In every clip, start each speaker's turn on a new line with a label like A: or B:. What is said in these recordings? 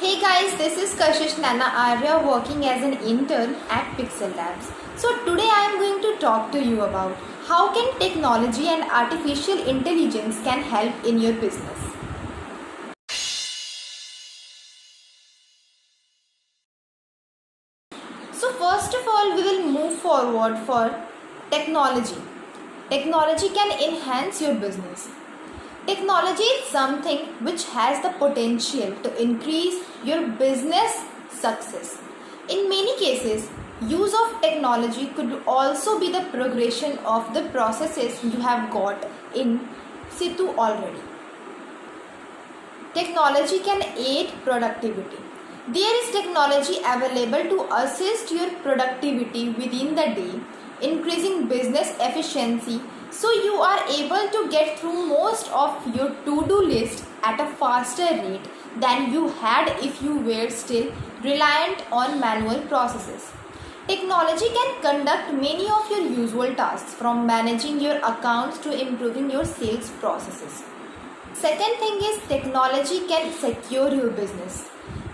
A: Hey guys, this is Kashish Nana Arya working as an intern at Pixel Labs. So today I am going to talk to you about how can technology and artificial intelligence can help in your business. So first of all, we will move forward for technology. Technology can enhance your business. Technology is something which has the potential to increase your business success. In many cases, use of technology could also be the progression of the processes you have got in situ already. Technology can aid productivity. There is technology available to assist your productivity within the day, increasing business efficiency so you are able to get through most of your to-do list at a faster rate than you had if you were still reliant on manual processes. Technology can conduct many of your usual tasks, from managing your accounts to improving your sales processes. Second thing is technology can secure your business.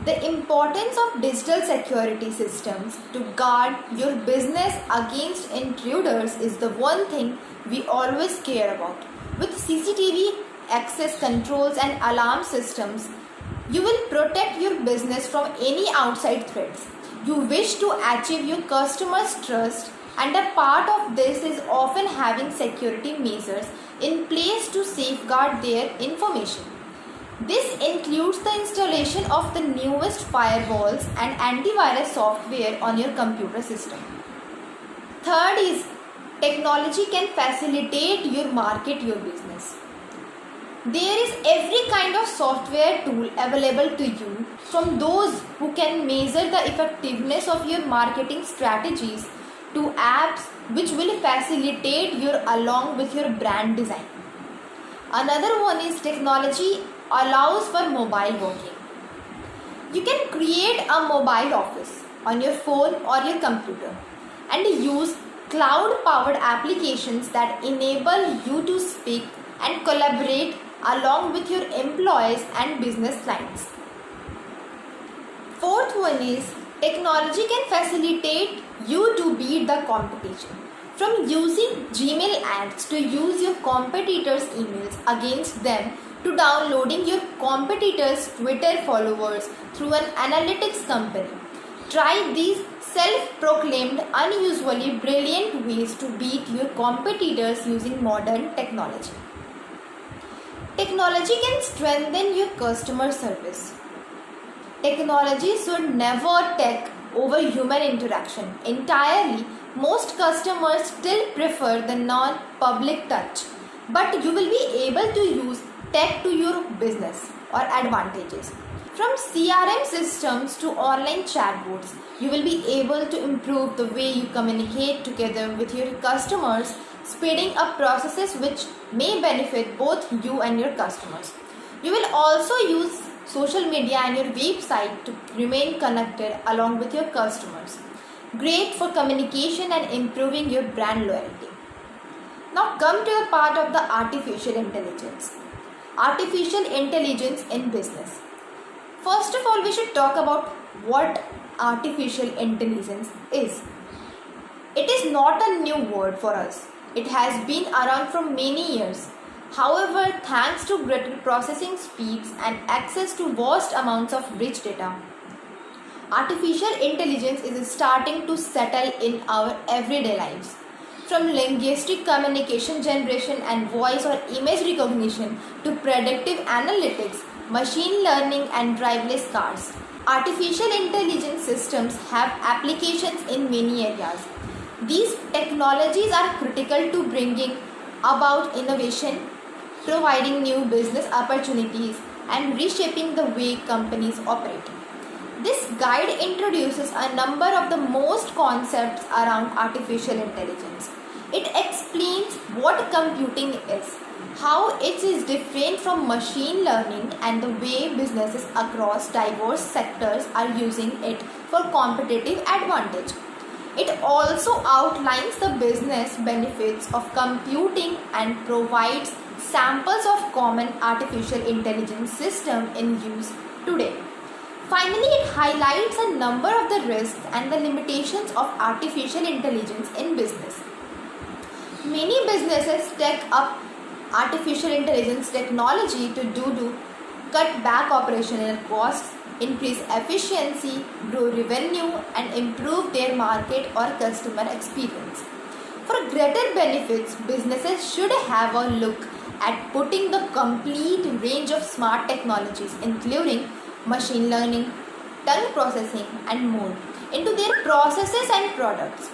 A: The importance of digital security systems to guard your business against intruders is the one thing we always care about. With CCTV, access controls and alarm systems, you will protect your business from any outside threats. You wish to achieve your customers' trust, and a part of this is often having security measures in place to safeguard their information. This includes the installation of the newest firewalls and antivirus software on your computer system. Third is technology can facilitate your market your business. There is every kind of software tool available to you, from those who can measure the effectiveness of your marketing strategies to apps which will facilitate your along with your brand design. Another one is technology allows for mobile working. You can create a mobile office on your phone or your computer and use cloud powered applications that enable you to speak and collaborate along with your employees and business clients. Fourth one is technology can facilitate you to beat the competition. From using Gmail ads to use your competitors' emails against them to downloading your competitors' Twitter followers through an analytics company. Try these self-proclaimed unusually brilliant ways to beat your competitors using modern technology. Technology can strengthen your customer service. Technology should never take over human interaction entirely. Most customers still prefer the non-public touch, but you will be able to use tech to your business or advantages. From CRM systems to online chatbots, you will be able to improve the way you communicate together with your customers, speeding up processes which may benefit both you and your customers. You will also use social media and your website to remain connected along with your customers. Great for communication and improving your brand loyalty. Now come to the part of the artificial intelligence. Artificial intelligence in business. First of all, we should talk about what artificial intelligence is. It is not a new word for us. It has been around for many years. However, thanks to greater processing speeds and access to vast amounts of rich data, artificial intelligence is starting to settle in our everyday lives. From linguistic communication generation and voice or image recognition to predictive analytics, machine learning and driverless cars, artificial intelligence systems have applications in many areas. These technologies are critical to bringing about innovation, providing new business opportunities, and reshaping the way companies operate. This guide introduces a number of the most concepts around artificial intelligence. It explains what computing is, how it is different from machine learning, and the way businesses across diverse sectors are using it for competitive advantage. It also outlines the business benefits of computing and provides samples of common artificial intelligence systems in use today. Finally, it highlights a number of the risks and the limitations of artificial intelligence in business. Many businesses take up artificial intelligence technology to cut back operational costs, increase efficiency, grow revenue, and improve their market or customer experience. For greater benefits, businesses should have a look at putting the complete range of smart technologies, including machine learning, tongue processing, and more, into their processes and products.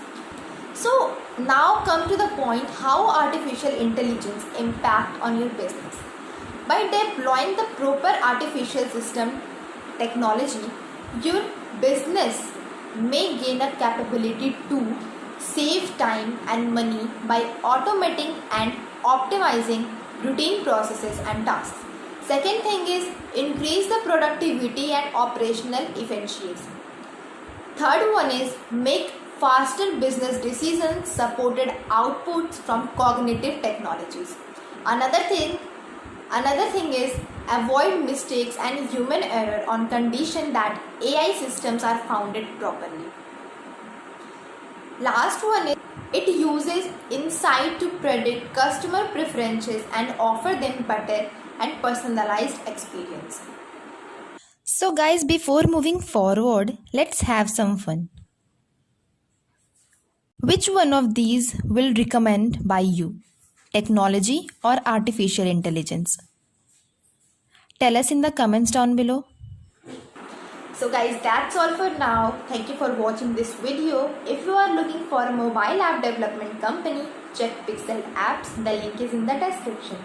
A: So now come to the point how artificial intelligence impact on your business. By deploying the proper artificial system technology, your business may gain a capability to save time and money by automating and optimizing routine processes and tasks. Second thing is increase the productivity and operational efficiency. Third one is make faster business decisions supported outputs from cognitive technologies. Another thing is avoid mistakes and human error on condition that AI systems are founded properly. Last one is it uses insight to predict customer preferences and offer them better and personalized experience. So guys, before moving forward, let's have some fun. Which one of these will recommend by you? Technology or artificial intelligence? Tell us in the comments down below. So guys, that's all for now. Thank you for watching this video. If you are looking for a mobile app development company, check Pixel Apps. The link is in the description.